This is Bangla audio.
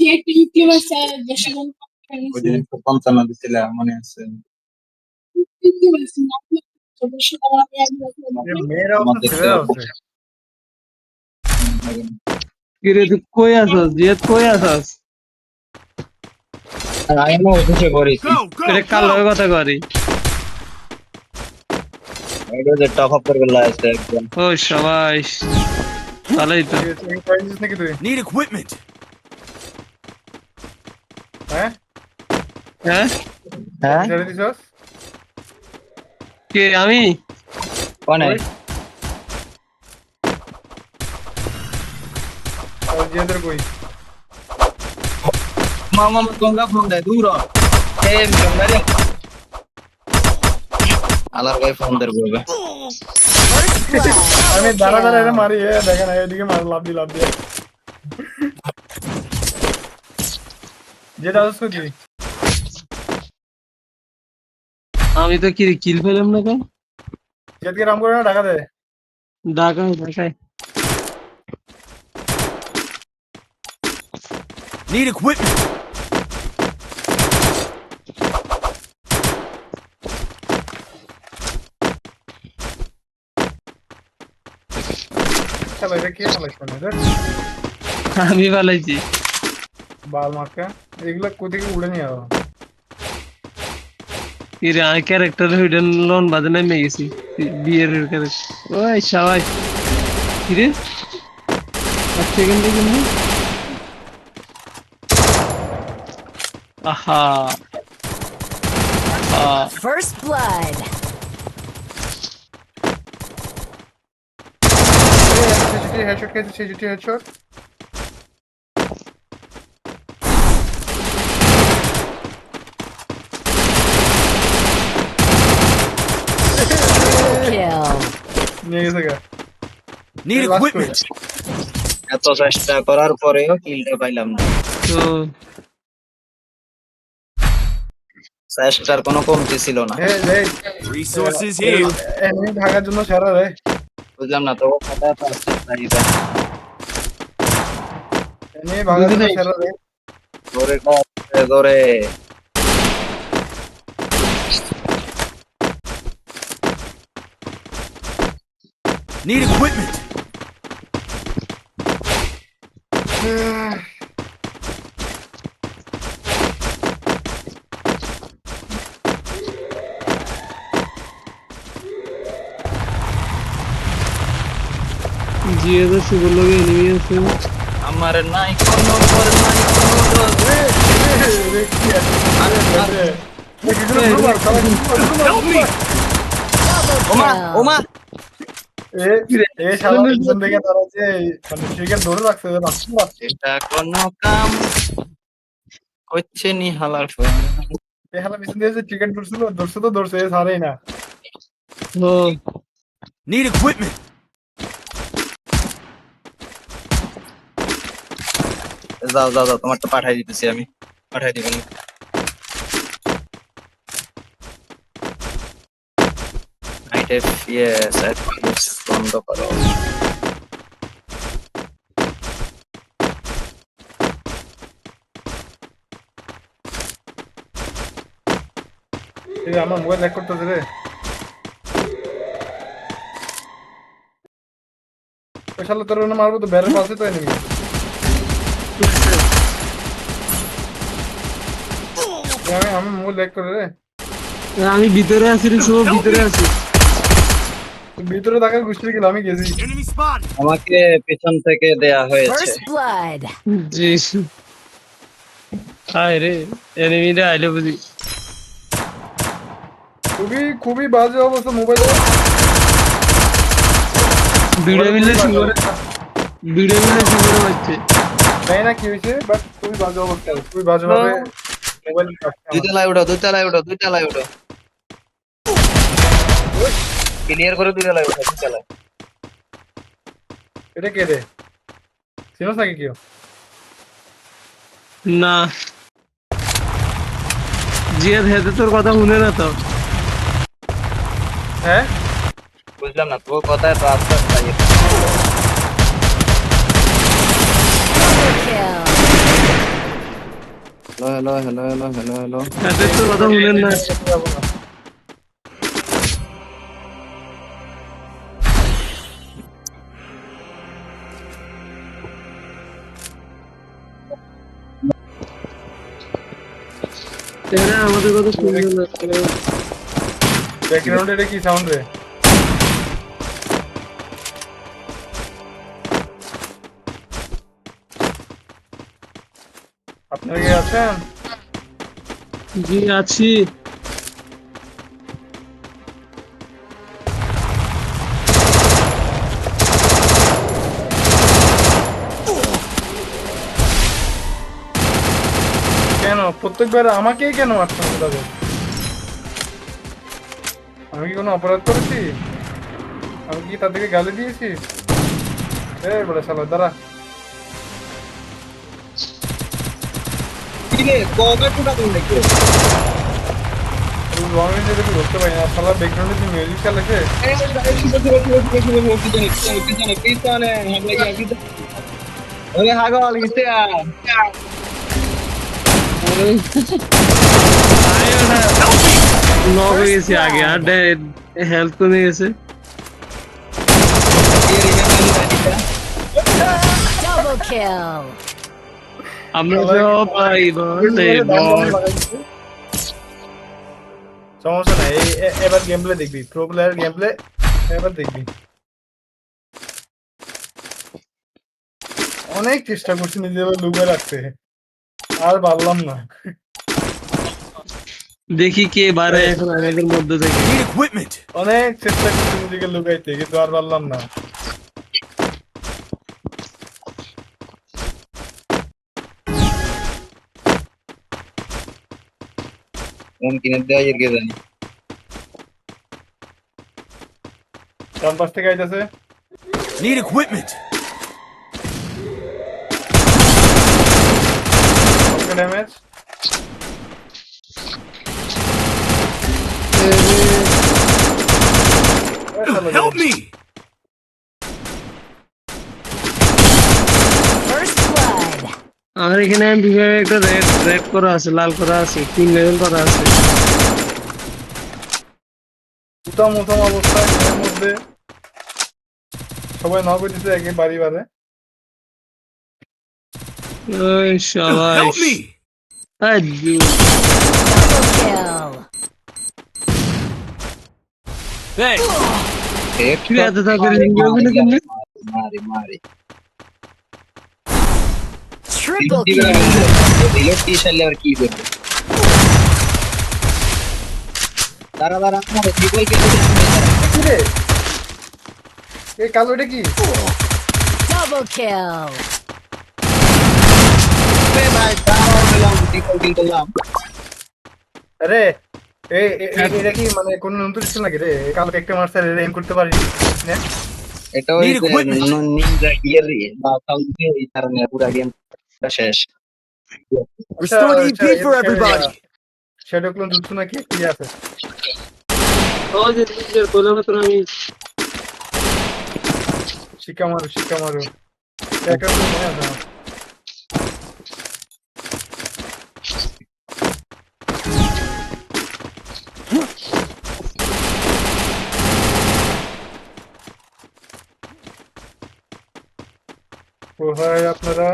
একটা ইউটিউবার স্যার দেশে ওই দিন 55 দিছিল মনে আছে মেয়েরা আমাদের ছেলেরা আছে কিরে তুই কই আছস জিয়াদ কই আছস আমি না উঠে পড়েছি তোরে কাল লগে কথা করি এটা যে টপ আপ করে লাইছে একদম ও সবাই ভালোই তো তুই কয়েছিস নাকি তুই Need equipment. হ্যাঁ হ্যাঁ হ্যাঁ ছেড়ে দিছস কে আমি কোনে আর জিয়াদের কই মামা গঙ্গা ফোন দে দূর এ মেরে আলার ভাই ফোন দে বলবে আমি দাঁড়া দাঁড়া এরা মারি দেখেন এদিকে মার লাভ দি যে দাস কই তুই আমি তো কি কিল পেলাম না কেন জিয়াদকে রাম করে না ঢাকা দে ঢাকায় Need equipment. চলো এটা কে চালাইছ না রে আমি পালাইছি বাল মার্কা এগুলা কোথা থেকে উড়ে নিয়ে আও কিরে আমি ক্যারেক্টার হিডেন লোন বাদে নেমে গেছি বিয়ের ক্যারেক্টার ওই সবাই কিরে এক সেকেন্ড দেখুন আহা First blood. হেডশট খেয়েছে সেজুটি হেডশট Kill. নিয়ে গেছে গা Need Hey, last equipment. এত চেষ্টা করার পরেও কিলটা পাইলাম না তো চেষ্টার কোনো কমতি ছিল না এই Resources here. এনিমি ভাগার জন্য সারা রে বুঝলাম না তো কথা তো আছে তাই এনিমি ভাগার জন্য সারা রে ধরে ধরে Need equipment. জিয়ে তো শুভ লগে এনিমি আছে আমার নাই কোনো পর নাই কোনো Help me. ওমা ওমা দেখে তারা যে মানে শিকার ধরে রাখছে এটা কোনো কাম হচ্ছে নি হালার ফোন হালা মিশন দিয়ে যে চিকেন ধরছে তো ধরছে সারেই না ও Need equipment. যাও যাও যাও তোমার তো পাঠাই দিতেছি আমি পাঠাই দিবেন নাইটে ইয়েস বন্ধ করো আমার মোবাইল ল্যাগ করতেছে রে শালা তোর না মারবো তো ব্যারেল পাশে তো এনিমি আমি মোবাইল ল্যাগ করে রে আমি ভিতরে আছি রে শুভ ভিতরে আছি ভিতরে থাকার গুষ্টি গেল আমি গেছি Enemy spotted. আমাকে পেছন থেকে দেয়া হয়েছে First blood. জি হায় রে এনিমিটা আইলে বুঝি খুবই বাজে অবস্থা মোবাইল দুইটা মিলে শুভরে বাচ্চে তাই না কি হয়েছে বাট খুবই বাজে অবস্থা খুবই বাজে ভাবে মোবাইল দুইতলায় উঠো ক্লিয়ার করে দুইতলায় উঠো দুইতলায় এটা কে রে চিনোস নাকি কেউ না জিয়াদ হেতে তোর কথা শুনে না তো হ্যাঁ বুঝলাম না তোর কথায় তো আস্তে আস্তে Kill. Hello hello hello hello hello তাদের তো কথা শুনেন না। যাবো না। এরা আমাদের কথা শুনবে না। ব্যাকগ্রাউন্ডে এটা কি সাউন্ড রে? আপনারা কি আছেন? জি আছি। কেন প্রত্যেকবার আমাকেই কেন মারছেন তাদের? আমি কি কোনো অপরাধ করেছি? আমি কি তাদেরকে গালি দিয়েছি? বলে শালা দাঁড়া। আমি যেটা ধরতে পারি না শালা ব্যাকগ্রাউন্ডে যে মিউজিক চালাচ্ছে নক হয়ে গেছে আগে আর হেলথ কমে গেছে। Double kill. আমরা সব ভাই বলে সমস্যা নাই এবার গেম প্লে দেখবি প্রো প্লেয়ার গেম প্লে এবার দেখবি অনেক চেষ্টা করছি নিজের লুকে রাখতে আর পারলাম না দেখি কে বারে এখন আমাদের মধ্যে থেকে। Need equipment. অনেক চেষ্টা করছি নিজেকে লুকাইতে কিন্তু আর পারলাম না কিনে দেওয়া কে জানি ডান পাশ থেকে আইতাছে Need equipment. Damage Help me. First blood. আমার এখানে একটা রেড করা আছে, লাল করা আছে, 3 লেভেল করা আছে। উতাম উতাম অবস্থা এর মধ্যে সবাই নক হইতেছে একেবারে ওই সবাই Help me. আজু Double kill. Thanks. কি এত তাড়াতাড়ি লিঙ্গে ওখানে কেমনে? মারি মারি Triple kill. রিলোড কি শালে আর কি করবে দাঁড়া দাঁড়া আমার ট্রিপল কে কি রে এই কালো এটা কি Double kill. ভাই দাঁড়াও দিলাম ট্রিপল কিল করলাম আরে এটা কি মানে কোন নতুন ছিল নাকি রে কালকে একটা মারছে রে এম করতে পারি না এটা ওই Need equipment. নিনজা গিয়ার বা কাউকে এই কারণে পুরো গেম শেষ Restore EP for everybody. Shadow clone যুদ্ধ নাকি কি আছে ওই যে নিজের কোলে মাত্র আমি শিক্ষা মারো একটা তো মনে আছে আমার। কোথায় আপনারা